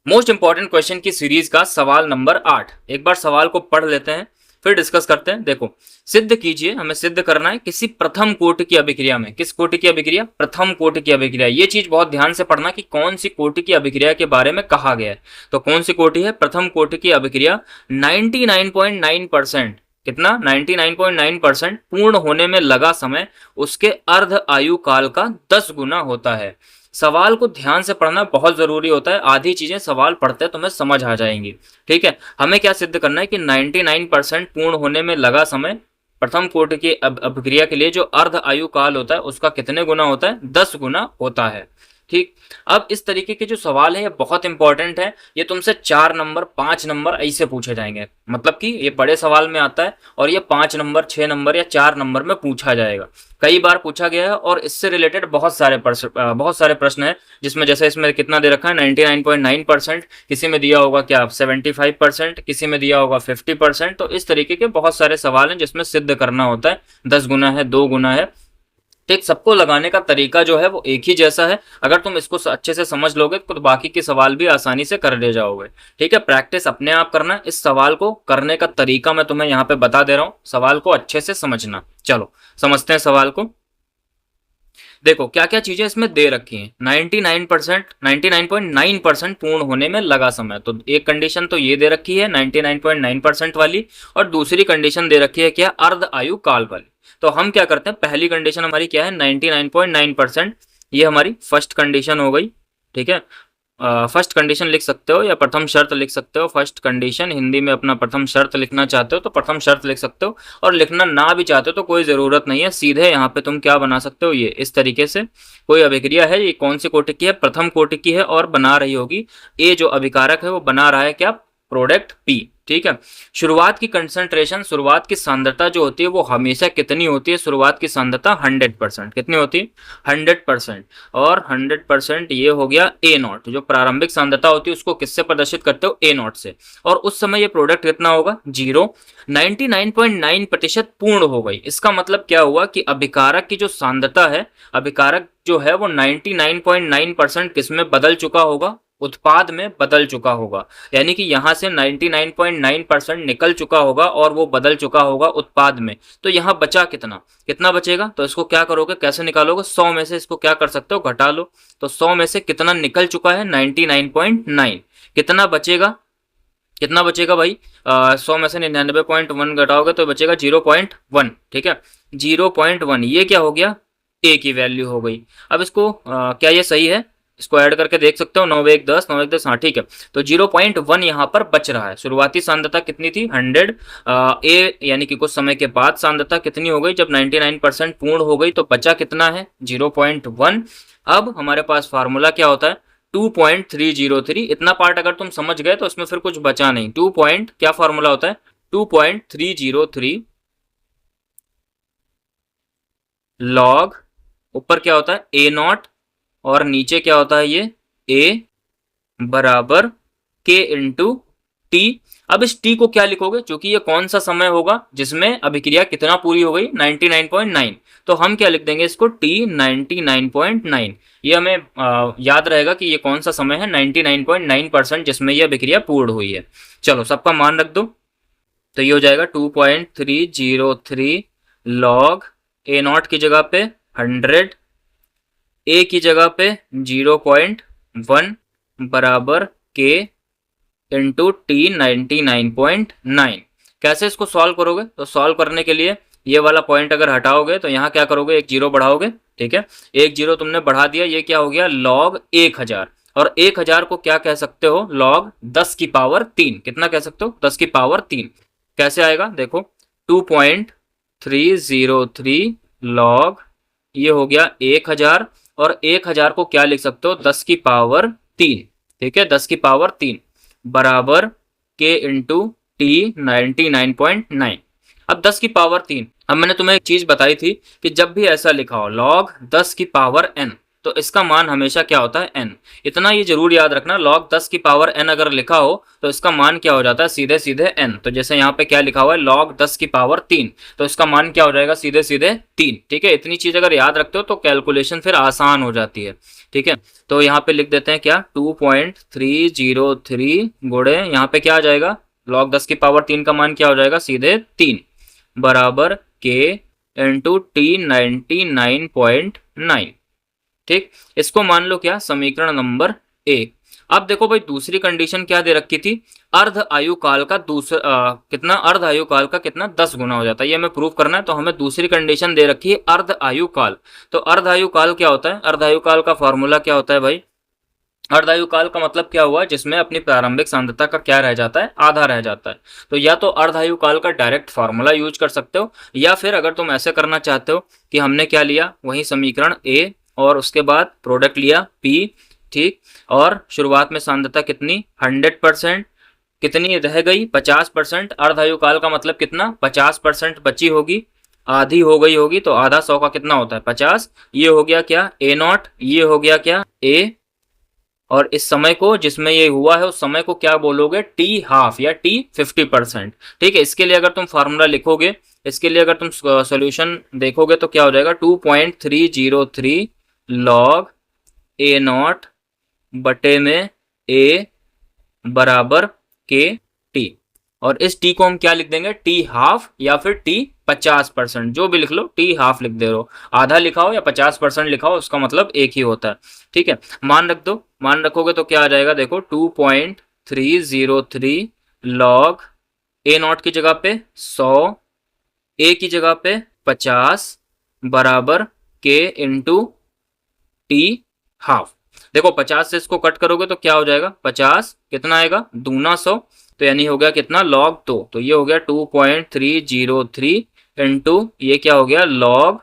Most important question की series का सवाल नंबर 8। एक बार सवाल को पढ़ लेते हैं फिर डिस्कस करते हैं। देखो, सिद्ध कीजिए, हमें सिद्ध करना है किसी प्रथम कोटि की अभिक्रिया में। किस कोटि की अभिक्रिया? प्रथम कोटि की अभिक्रिया। ये चीज बहुत ध्यान से पढ़ना कि कौन सी कोटि की अभिक्रिया के बारे में कहा गया है। तो कौन सी कोटि है? प्रथम कोटि की अभिक्रिया 99.9%। कितना? 99.9% पूर्ण होने में लगा समय उसके अर्ध आयु काल का 10 गुना होता है। सवाल को ध्यान से पढ़ना बहुत जरूरी होता है। आधी चीजें सवाल पढ़ते तुम्हें समझ आ जाएंगी। ठीक है, हमें क्या सिद्ध करना है कि 99% पूर्ण होने में लगा समय प्रथम कोटि की अभिक्रिया के लिए जो अर्ध आयु काल होता है उसका कितने गुना होता है? 10 गुना होता है। ठीक, अब इस तरीके के जो सवाल है ये बहुत इंपॉर्टेंट है। ये तुमसे 4 नंबर 5 नंबर ऐसे पूछे जाएंगे, मतलब कि ये बड़े सवाल में आता है और ये 5 नंबर 6 नंबर या 4 नंबर में पूछा जाएगा। कई बार पूछा गया है और इससे रिलेटेड बहुत सारे प्रश्न हैं, जिसमें जैसे इसमें कितना दे रखा है 99.9%, किसी में दिया होगा क्या 75%, किसी में दिया होगा 50%। तो इस तरीके के बहुत सारे सवाल हैं जिसमें सिद्ध करना होता है 10 गुना है, 2 गुना है। ठीक, सबको लगाने का तरीका जो है वो एक ही जैसा है। अगर तुम इसको अच्छे से समझ लोगे तो बाकी के सवाल भी आसानी से कर ले जाओगे। ठीक है, प्रैक्टिस अपने आप करना है। इस सवाल को करने का तरीका मैं तुम्हें यहाँ पे बता दे रहा हूँ, सवाल को अच्छे से समझना। चलो समझते हैं सवाल को। देखो क्या क्या चीजें इसमें दे रखी हैं। 99.9% पूर्ण होने में लगा समय, तो एक कंडीशन तो ये दे रखी है 99.9% वाली, और दूसरी कंडीशन दे रखी है क्या? अर्ध आयु काल वाली। तो हम क्या करते हैं, पहली कंडीशन हमारी क्या है? 99.9%। ये हमारी फर्स्ट कंडीशन हो गई। ठीक है, फर्स्ट कंडीशन लिख सकते हो या प्रथम शर्त लिख सकते हो। फर्स्ट कंडीशन हिंदी में अपना प्रथम शर्त लिखना चाहते हो तो प्रथम शर्त लिख सकते हो, और लिखना ना भी चाहते हो तो कोई ज़रूरत नहीं है। सीधे यहाँ पे तुम क्या बना सकते हो, ये इस तरीके से कोई अभिक्रिया है, ये कौन सी कोटि की है? प्रथम कोटि की है, और बना रही होगी ए जो अभिकारक है वो बना रहा है क्या? Product P. ठीक है, शुरुआत की कंसंट्रेशन, शुरुआत की सांद्रता जो होती है वो हमेशा कितनी होती है? शुरुआत की सांद्रता 100%। कितनी होती है? 100%। और 100% ये हो गया ए नॉट। जो प्रारंभिक सांद्रता होती है उसको किससे प्रदर्शित करते हो? ए नॉट से। और उस समय ये प्रोडक्ट कितना होगा? 0। 99.9% पूर्ण हो गई। इसका मतलब क्या हुआ कि अभिकारक की जो सांद्रता है, अभिकारक जो है वो 99.9% किसमें बदल चुका होगा? उत्पाद में बदल चुका होगा। यानी कि यहां से 99.9% निकल चुका होगा और वो बदल चुका होगा उत्पाद में। तो यहां बचा कितना? कितना बचेगा? तो इसको क्या करोगे, कैसे निकालोगे? 100 में से इसको क्या कर सकते हो? घटा लो। तो 100 में से कितना निकल चुका है? 99.9। कितना बचेगा? कितना बचेगा भाई? 100 में से 99.1 घटाओगे तो बचेगा 0.1। ठीक है, 0.1 ये क्या हो गया? ए की वैल्यू हो गई। अब इसको क्या ये सही है? इसको ऐड करके देख सकते हो। 9 1 10, 9 1 10, हाँ ठीक है। तो 0.1 यहाँ पर बच रहा है। शुरुआती सांद्रता कितनी थी? 100। ए यानी कि कुछ समय के बाद सांद्रता कितनी हो गई? जब 99% पूर्ण हो गई तो बचा कितना है? 0.1। अब हमारे पास फार्मूला क्या होता है? 2.303। इतना पार्ट अगर तुम समझ गए तो इसमें फिर कुछ बचा नहीं। क्या फार्मूला होता है? 2.303 लॉग, ऊपर क्या होता है? ए नॉट, और नीचे क्या होता है? ये ए बराबर के इंटू टी। अब इस टी को क्या लिखोगे? क्योंकि ये कौन सा समय होगा जिसमें अभिक्रिया कितना पूरी हो गई? 99.9। तो हम क्या लिख देंगे इसको? टी 99.9। ये हमें याद रहेगा कि ये कौन सा समय है? 99.9% जिसमें ये अभिक्रिया पूर्ण हुई है। चलो सबका मान रख दो। तो ये हो जाएगा 2.303 लॉग ए नॉट की जगह पे 100, ए की जगह पे 0.1 बराबर के इंटू टी 99.9। कैसे इसको सॉल्व करोगे? तो सॉल्व करने के लिए ये वाला पॉइंट अगर हटाओगे तो यहाँ क्या करोगे? एक जीरो बढ़ाओगे। ठीक है, एक जीरो तुमने बढ़ा दिया, ये क्या हो गया? लॉग 1000। और 1000 को क्या कह सकते हो? लॉग 10 की पावर 3। कितना कह सकते हो? 10 की पावर 3। कैसे आएगा? देखो 2.303 लॉग, ये हो गया 1000, और 1000 को क्या लिख सकते हो? 10 की पावर 3। ठीक है, 10 की पावर 3 बराबर के इंटू टी 99.9। अब 10 की पावर 3, अब मैंने तुम्हें एक चीज बताई थी कि जब भी ऐसा लिखा हो लॉग 10 की पावर n, तो इसका मान हमेशा क्या होता है n। इतना ये जरूर याद रखना, log 10 की पावर n अगर लिखा हो तो इसका मान क्या हो जाता है, सीधे सीधे n। तो जैसे यहाँ पे क्या लिखा हुआ है, log 10 की पावर 3, तो इसका मान क्या हो जाएगा, सीधे सीधे 3। ठीक है, इतनी चीज अगर याद रखते हो तो कैलकुलेशन फिर आसान हो जाती है। ठीक है, तो यहाँ पे लिख देते हैं क्या, 2.303 गुणे यहाँ पे क्या आ जाएगा, log 10 की पावर 3 का मान क्या हो जाएगा, सीधे 3 बराबर k इंटू टी 99.9। ठीक, इसको मान लो क्या, समीकरण नंबर 1। अब देखो भाई दूसरी कंडीशन क्या दे रखी थी, अर्ध आयु काल का कितना, अर्ध आयु काल का कितना 10 गुना हो जाता है, ये हमें प्रूव करना है। तो हमें दूसरी कंडीशन दे रखी है अर्ध आयु काल। तो अर्ध आयु काल क्या होता है, अर्ध आयु काल का फॉर्मूला क्या होता है भाई, अर्ध आयु काल का मतलब क्या हुआ, जिसमें अपनी प्रारंभिक सांद्रता का क्या रह जाता है, आधा रह जाता है। तो या तो अर्ध आयु काल का डायरेक्ट फार्मूला यूज कर सकते हो, या फिर अगर तुम ऐसे करना चाहते हो कि हमने क्या लिया, वही समीकरण ए और उसके बाद प्रोडक्ट लिया P। ठीक, और शुरुआत में सांद्रता कितनी 100%, कितनी रह गई 50%। अर्ध आयु काल का मतलब कितना, 50% बची होगी, आधी हो गई होगी, तो आधा 100 का कितना होता है 50। ये हो गया क्या A0, ये हो गया क्या A, और इस समय को जिसमें ये हुआ है उस समय को क्या बोलोगे, टी हाफ या टी 50%। ठीक है, इसके लिए अगर तुम फार्मूला लिखोगे, इसके लिए अगर तुम सॉल्यूशन देखोगे तो क्या हो जाएगा, 2.303 लॉग A0 बटे में A बराबर के टी। और इस टी को हम क्या लिख देंगे, टी हाफ या फिर टी 50%, जो भी लिख लो, टी हाफ लिख दे रहो, आधा लिखा हो या 50% लिखा हो, उसका मतलब एक ही होता है। ठीक है, मान रख दो, मान रखोगे तो क्या आ जाएगा, देखो 2.303 लॉग A0 की जगह पे 100, A की जगह पे 50 बराबर के इंटू टी हाफ। देखो 50 से इसको कट करोगे तो क्या हो जाएगा, 50 कितना आएगा, दूना 100, तो यानी हो गया कितना log 2। तो ये हो गया 2.303 इंटू ये क्या हो गया log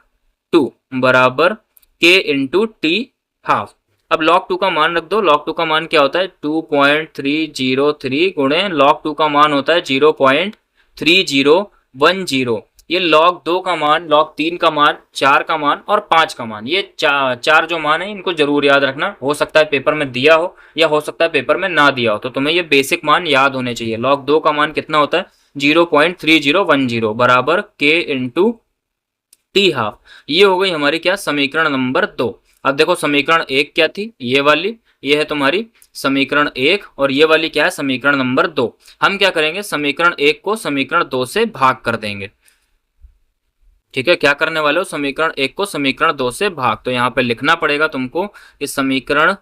2 बराबर k इंटू टी हाफ। अब log 2 का मान रख दो, log 2 का मान क्या होता है, 2.303 गुणे log 2 का मान होता है 0.3010। ये log 2 का मान, log 3 का मान, 4 का मान और 5 का मान, ये चार जो मान है इनको जरूर याद रखना। हो सकता है पेपर में दिया हो या हो सकता है पेपर में ना दिया हो, तो तुम्हें ये बेसिक मान याद होने चाहिए। log 2 का मान कितना होता है, 0.3010 बराबर k इंटू टी हाफ। ये हो गई हमारी क्या, समीकरण नंबर 2। अब देखो समीकरण 1 क्या थी, ये वाली, ये है तुम्हारी समीकरण 1, और ये वाली क्या है, समीकरण नंबर 2। हम क्या करेंगे, समीकरण 1 को समीकरण 2 से भाग कर देंगे। ठीक है, क्या करने वाले हो, समीकरण 1 को समीकरण 2 से भाग। तो यहाँ पे लिखना पड़ेगा तुमको, इस समीकरण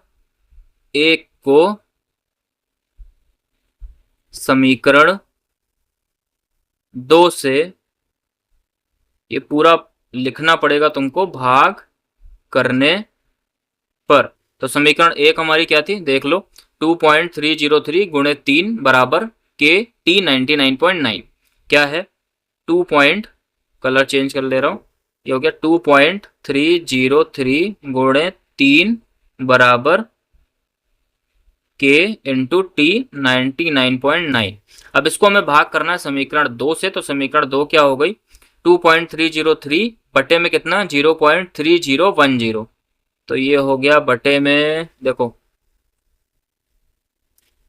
1 को समीकरण 2 से, ये पूरा लिखना पड़ेगा तुमको भाग करने पर। तो समीकरण 1 हमारी क्या थी, देख लो, 2.303 गुणे 3 बराबर के टी 99.9। क्या है, 2 कलर चेंज कर ले रहा हूं, ये हो गया 2.303 गुणे 3 बराबर के इंटू टी 99.9। अब इसको हमें भाग करना है समीकरण 2 से, तो समीकरण 2 क्या हो गई, 2.303 बटे में कितना 0.3010, तो ये हो गया बटे में, देखो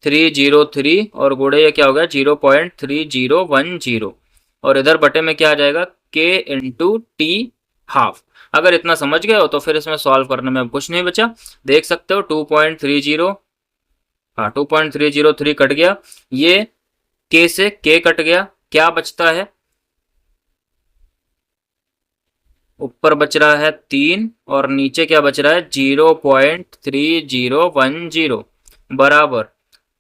303 और गुणे ये क्या हो गया 0.3010, और इधर बटे में क्या आ जाएगा k इंटू टी हाफ। अगर इतना समझ गए हो तो फिर इसमें सॉल्व करने में कुछ नहीं बचा, देख सकते हो 2.30, हाँ 2.303 कट गया, ये k से k कट गया, क्या बचता है, ऊपर बच रहा है 3 और नीचे क्या बच रहा है 0.3010 बराबर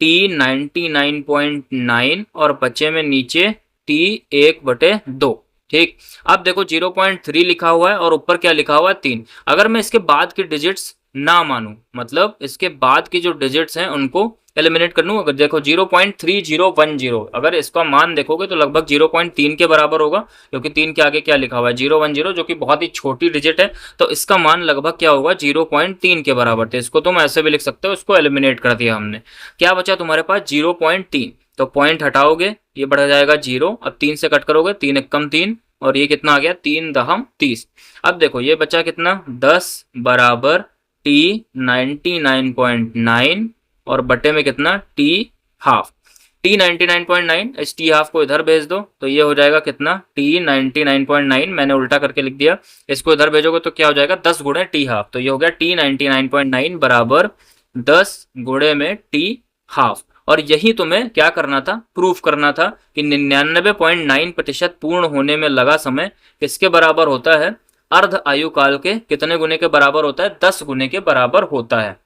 टी 99.9 और बचे में नीचे टी 1/2। ठीक, अब देखो 0.3 लिखा हुआ है और ऊपर क्या लिखा हुआ है 3। अगर मैं इसके बाद की डिजिट्स ना मानूं, मतलब इसके बाद की जो डिजिट्स हैं उनको एलिमिनेट कर लूं, अगर देखो 0.3010, अगर इसका मान देखोगे तो लगभग 0.3 के बराबर होगा, क्योंकि 3 के आगे क्या लिखा हुआ है 010, जो कि बहुत ही छोटी डिजिट है, तो इसका मान लगभग क्या होगा 0.3 के बराबर थे। इसको तुम ऐसे भी लिख सकते हो, इसको एलिमिनेट कर दिया हमने, क्या बचा तुम्हारे पास 0.3, तो पॉइंट हटाओगे ये बढ़ जाएगा 0, अब 3 से कट करोगे 3 एकम 3, और ये कितना आ गया 3 दहम 30। अब देखो ये बचा कितना 10 बराबर टी 99.9 और बटे में कितना टी हाफ। टी 99.9 इस टी हाफ को इधर भेज दो तो ये हो जाएगा कितना टी 99.9, मैंने उल्टा करके लिख दिया। इसको इधर भेजोगे तो क्या हो जाएगा 10 गुणे टी हाफ, तो ये हो गया टी 99.9 बराबर 10 गुणे में टी हाफ। और यही तुम्हें क्या करना था, प्रूफ करना था कि 99.9% पूर्ण होने में लगा समय किसके बराबर होता है, अर्ध आयु काल के कितने गुने के बराबर होता है, 10 गुने के बराबर होता है।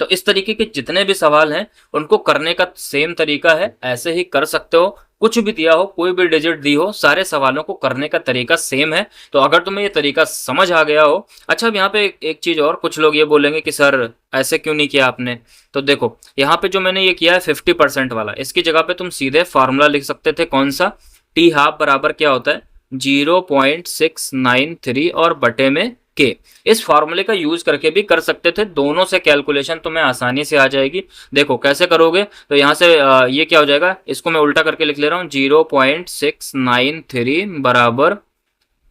तो इस तरीके के जितने भी सवाल हैं उनको करने का सेम तरीका है, ऐसे ही कर सकते हो। कुछ भी दिया हो, कोई भी डिजिट दी हो, सारे सवालों को करने का तरीका सेम है। तो अगर तुम्हें ये तरीका समझ आ गया हो। अच्छा, अब यहाँ पे एक चीज और, कुछ लोग ये बोलेंगे कि सर ऐसे क्यों नहीं किया आपने। तो देखो यहाँ पे जो मैंने ये किया है 50% वाला, इसकी जगह पे तुम सीधे फॉर्मूला लिख सकते थे। कौन सा, टी हाफ बराबर क्या होता है 0.693 और बटे में के। इस फॉर्मूले का यूज करके भी कर सकते थे, दोनों से कैलकुलेशन तुम्हें आसानी से आ जाएगी। देखो कैसे करोगे, तो यहाँ से ये क्या हो जाएगा, इसको मैं उल्टा करके लिख ले रहा हूँ 0.693 बराबर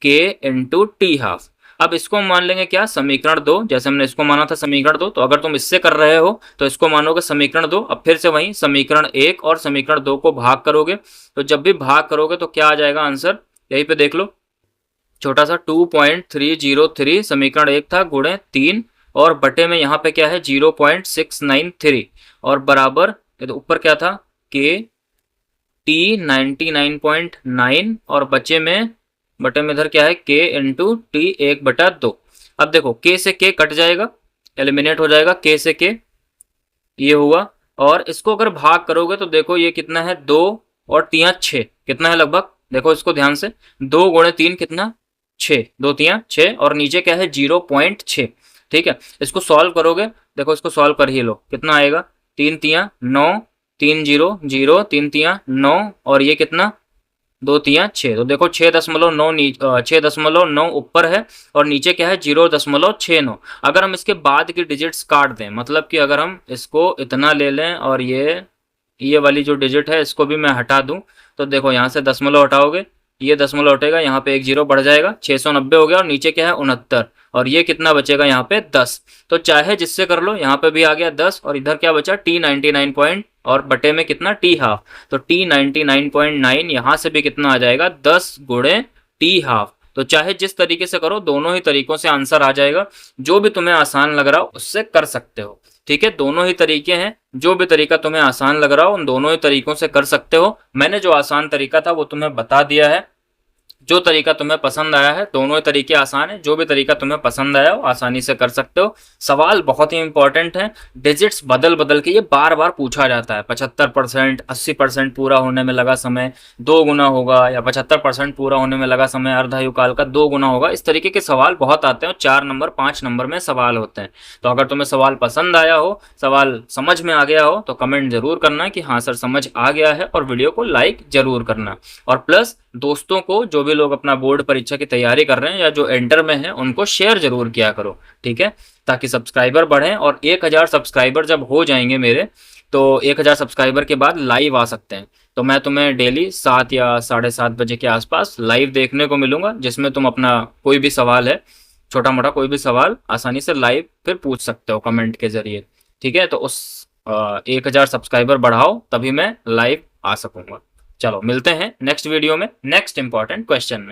के इंटू टी हाफ। अब इसको मान लेंगे क्या, समीकरण 2, जैसे हमने इसको माना था समीकरण 2, तो अगर तुम इससे कर रहे हो तो इसको मानोगे समीकरण 2। अब फिर से वही समीकरण 1 और समीकरण 2 को भाग करोगे, तो जब भी भाग करोगे तो क्या आ जाएगा आंसर, यहीं पे देख लो, छोटा सा 2.303 समीकरण 1 था गुणे 3 और बटे में यहाँ पे क्या है 0.693 और बराबर, तो ऊपर क्या था के टी 99.9 और बचे में बटे में इधर क्या है के इंटू टी 1/2। अब देखो के से के कट जाएगा, एलिमिनेट हो जाएगा के से के, ये हुआ। और इसको अगर भाग करोगे तो देखो ये कितना है 2 और 3 6, कितना है लगभग, देखो इसको ध्यान से, 2 गुणे 3 कितना 6, 2 3 6 और नीचे क्या है 0.6। ठीक है, इसको सॉल्व करोगे, देखो इसको सॉल्व कर ही लो, कितना आएगा 3 3 9, 3 0 0, 3 3 9 और ये कितना 2 3 6, तो देखो 6.9 ऊपर है और नीचे क्या है 0.69। अगर हम इसके बाद की डिजिट्स काट दें, मतलब कि अगर हम इसको इतना ले लें और ये वाली जो डिजिट है इसको भी मैं हटा दूं, तो देखो यहाँ से दशमलव हटाओगे, ये दशमलव हटेगा, यहाँ पे एक जीरो बढ़ जाएगा, 690 हो गया और नीचे क्या है 69 और ये कितना बचेगा यहाँ पे 10। तो चाहे जिससे कर लो, यहाँ पे भी आ गया 10 और इधर क्या बचा टी 99 पॉइंट और बटे में कितना टी हाफ, तो टी 99.9 यहाँ से भी कितना आ जाएगा 10 गुणे टी हाफ। तो चाहे जिस तरीके से करो, दोनों ही तरीकों से आंसर आ जाएगा, जो भी तुम्हें आसान लग रहा हो उससे कर सकते हो। ठीक है, दोनों ही तरीके हैं, जो भी तरीका तुम्हें आसान लग रहा हो उन दोनों ही तरीकों से कर सकते हो। मैंने जो आसान तरीका था वो तुम्हें बता दिया है, जो तरीका तुम्हें पसंद आया है, दोनों ही तरीके आसान है, जो भी तरीका तुम्हें पसंद आया हो आसानी से कर सकते हो। सवाल बहुत ही इंपॉर्टेंट है, डिजिट्स बदल बदल के ये बार बार पूछा जाता है, 75%, 80% पूरा होने में लगा समय 2 गुना होगा, या 75% पूरा होने में लगा समय अर्धायु काल का 2 गुना होगा। इस तरीके के सवाल बहुत आते हैं और 4 नंबर 5 नंबर में सवाल होते हैं। तो अगर तुम्हें सवाल पसंद आया हो, सवाल समझ में आ गया हो, तो कमेंट जरूर करना कि हाँ सर समझ आ गया है, और वीडियो को लाइक जरूर करना। और प्लस दोस्तों को, जो भी लोग अपना बोर्ड परीक्षा की तैयारी कर रहे हैं या जो एंटर में हैं, उनको शेयर जरूर किया करो। ठीक है, ताकि सब्सक्राइबर बढ़ें, और 1000 सब्सक्राइबर जब हो जाएंगे मेरे, तो 1000 सब्सक्राइबर के बाद लाइव आ सकते हैं। तो मैं तुम्हें डेली 7 या 7:30 बजे के आसपास लाइव देखने को मिलूंगा, जिसमें तुम अपना कोई भी सवाल है, छोटा मोटा कोई भी सवाल आसानी से लाइव फिर पूछ सकते हो कमेंट के जरिए। ठीक है, तो उस 1000 सब्सक्राइबर बढ़ाओ, तभी मैं लाइव आ सकूंगा। चलो मिलते हैं नेक्स्ट वीडियो में नेक्स्ट इंपॉर्टेंट क्वेश्चन में।